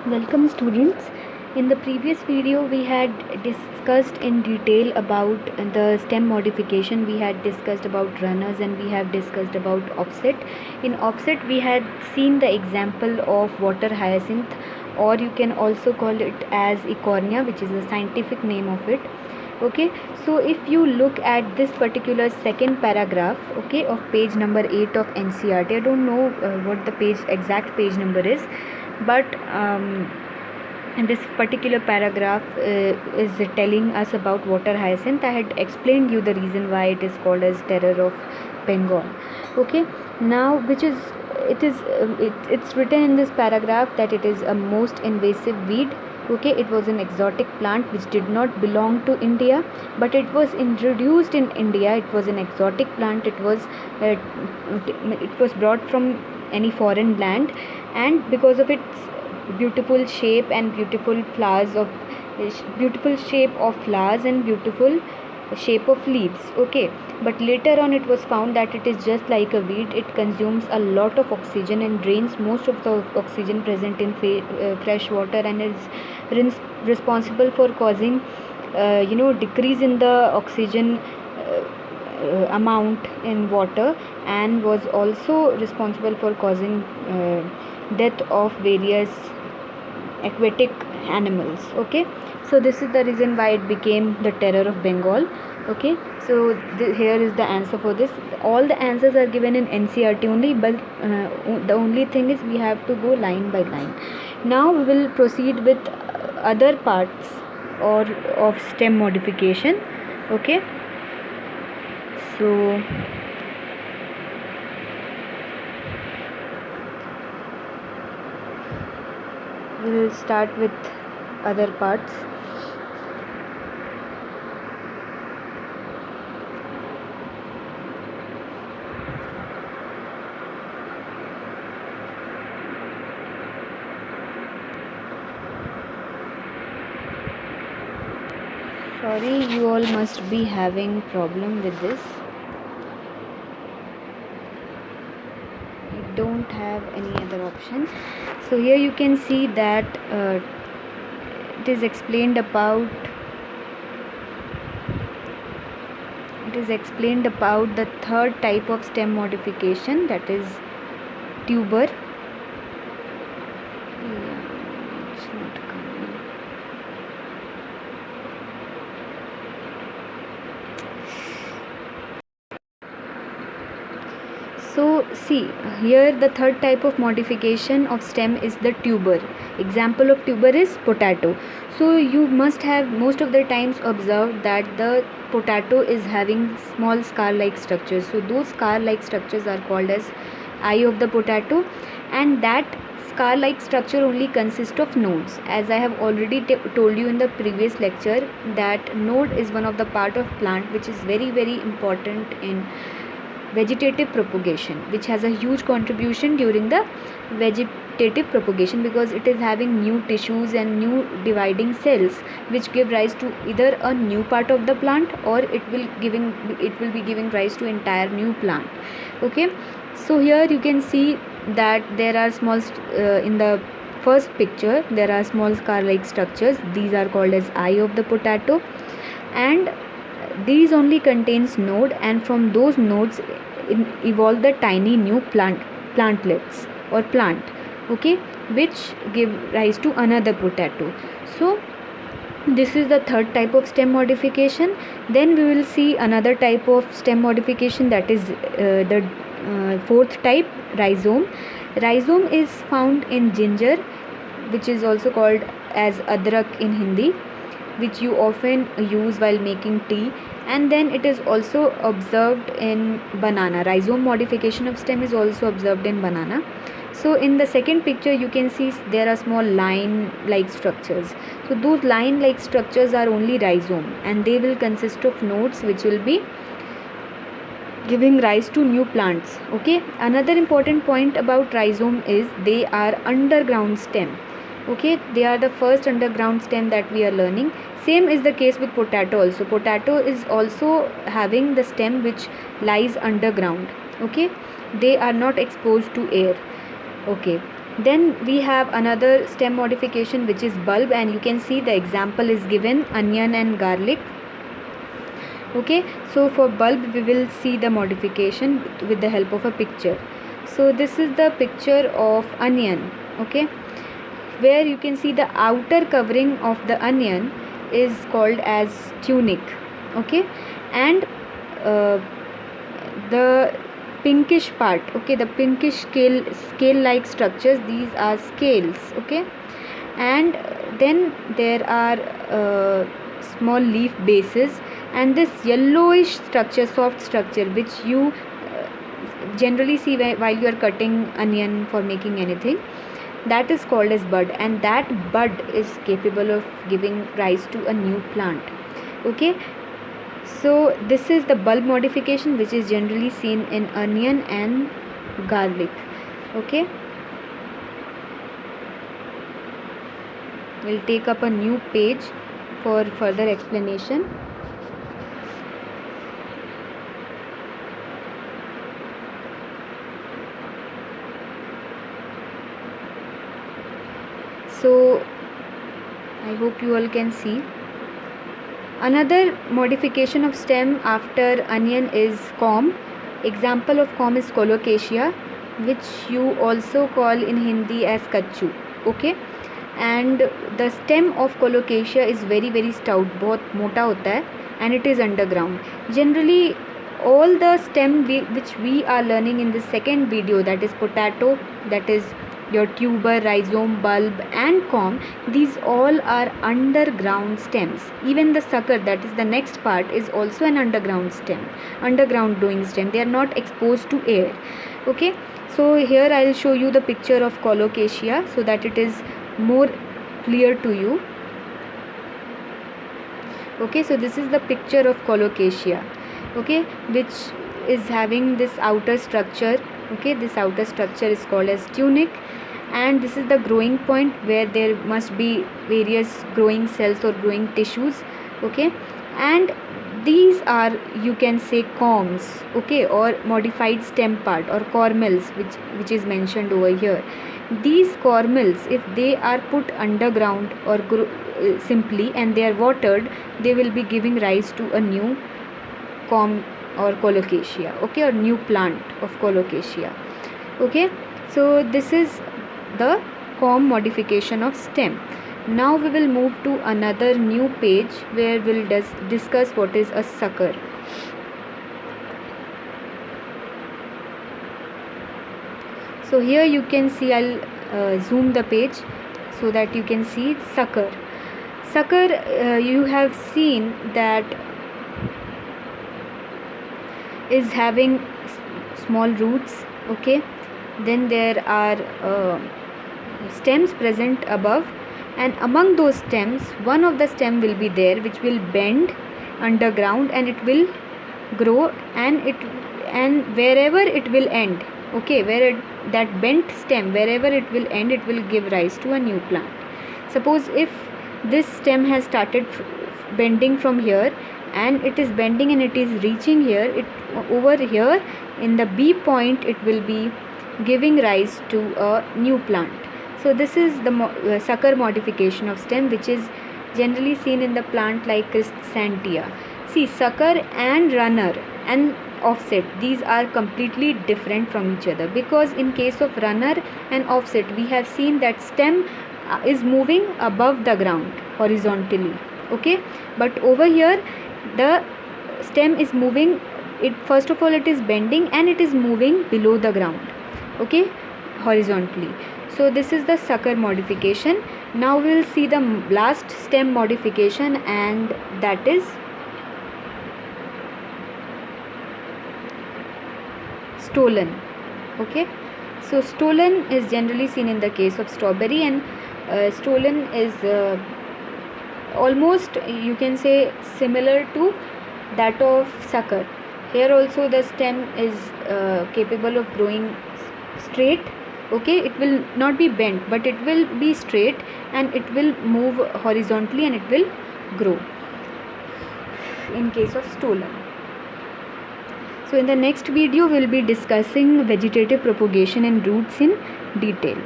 Welcome students. In the previous video we had discussed in detail about the stem modification. We had discussed about runners and we have discussed about offset. In offset we had seen the example of water hyacinth, or you can also call it as Eichhornia, which is the scientific name of it. Okay, so if you look at this particular second paragraph, okay, of page number 8 of NCERT, I don't know what the exact page number is, but and this particular paragraph is telling us about water hyacinth. I had explained you the reason why it is called as terror of Bengal. Okay, now which is it's written in this paragraph that it is a most invasive weed. Okay, it was an exotic plant which did not belong to India, but it was introduced in India. It was an exotic plant. It was brought from any foreign land, and because of its beautiful shape and beautiful shape of flowers and beautiful shape of leaves. Okay, but later on it was found that it is just like a weed. It consumes a lot of oxygen and drains most of the oxygen present in fresh water, and is responsible for causing decrease in the oxygen amount in water, and was also responsible for causing death of various aquatic animals. Okay, so this is the reason why it became the terror of Bengal. Okay, so here is the answer for this. All the answers are given in NCERT only, but the only thing is we have to go line by line. Now we will proceed with other parts or of stem modification. Okay, so we will start with other parts. Sorry, you all must be having problem with this. I don't have any other option. So here you can see that it is explained about the third type of stem modification, that is tuber. Yeah, it's not coming. So see, here the third type of modification of stem is the tuber. Example of tuber is potato. So you must have most of the times observed that the potato is having small scar-like structures. So those scar-like structures are called as eye of the potato, and that scar-like structure only consists of nodes. As I have already told you in the previous lecture, that node is one of the part of plant which is very very important in vegetative propagation, which has a huge contribution during the vegetative propagation, because it is having new tissues and new dividing cells which give rise to either a new part of the plant, or it will be giving rise to entire new plant. Okay, so here you can see that there are small in the first picture there are small scar like structures. These are called as eye of the potato, and these only contains node, and from those nodes evolve the tiny new plantlets or plant. Okay, which give rise to another potato. So this is the third type of stem modification. Then we will see another type of stem modification, that is the fourth type, rhizome. Rhizome is found in ginger, which is also called as adrak in Hindi, which you often use while making tea. And then it is also observed in banana. Rhizome modification of stem is also observed in banana. So in the second picture you can see there are small line like structures. So those line like structures are only rhizome, and they will consist of nodes which will be giving rise to new plants. Okay, another important point about rhizome is they are underground stem. Okay, they are the first underground stem that we are learning. Same is the case with potato also. Potato is also having the stem which lies underground. Okay, they are not exposed to air. Okay, Then we have another stem modification, which is bulb, and you can see the example is given, onion and garlic. Okay, so for bulb we will see the modification with the help of a picture. So this is the picture of onion. Okay, where you can see the outer covering of the onion is called as tunic. Okay, and the pinkish part, okay, the pinkish scale like structures, these are scales. Okay, and then there are small leaf bases, and this yellowish structure, soft structure, which you generally see while you are cutting onion for making anything, that is called as bud, and that bud is capable of giving rise to a new plant. Okay, so this is the bulb modification, which is generally seen in onion and garlic. Okay, we'll take up a new page for further explanation. So I hope you all can see. Another modification of stem after onion is corm. Example of corm is colocasia, which you also call in Hindi as kachchu. Okay, and the stem of colocasia is very very stout, बहुत मोटा होता है, and it is underground. Generally all the stem which we are learning in the second video, that is potato, that is your tuber, rhizome, bulb and corm, these all are underground stems. Even the sucker, that is the next part, is also an underground stem, underground growing stem. They are not exposed to air. Okay, so here I'll show you the picture of colocasia so that it is more clear to you. Okay, so this is the picture of colocasia. Okay, which is having this outer structure. Okay, this outer structure is called as tunic, and this is the growing point where there must be various growing cells or growing tissues. Okay, and these are, you can say, corms. Okay, or modified stem part, or cormils, which is mentioned over here. These cormils, if they are put underground or simply, and they are watered, they will be giving rise to a new corm or colocasia. Okay, or new plant of colocasia. Okay, so this is the corm modification of stem. Now we will move to another new page where we'll discuss what is a sucker. So here you can see, I'll zoom the page so that you can see sucker. Sucker, you have seen that is having small roots. Okay, then there are stems present above, and among those stems one of the stem will be there which will bend underground, and it will grow, and wherever it will end, okay, that bent stem, wherever it will end, it will give rise to a new plant. Suppose if this stem has started bending from here, and it is bending and it is reaching here, over here in the B point, it will be giving rise to a new plant. So this is the sucker modification of stem, which is generally seen in the plant like Crescentia. See, sucker and runner and offset, these are completely different from each other, because in case of runner and offset, we have seen that stem is moving above the ground horizontally. Okay, but over here the stem is moving, it first of all it is bending and it is moving below the ground. Okay, horizontally. So this is the sucker modification. Now we will see the last stem modification, and that is stolon. Okay, so stolon is generally seen in the case of strawberry, and stolon is almost, you can say, similar to that of sucker. Here also the stem is capable of growing straight. Okay, it will not be bent, but it will be straight, and it will move horizontally, and it will grow in case of stolon. So in the next video we'll be discussing vegetative propagation and roots in detail.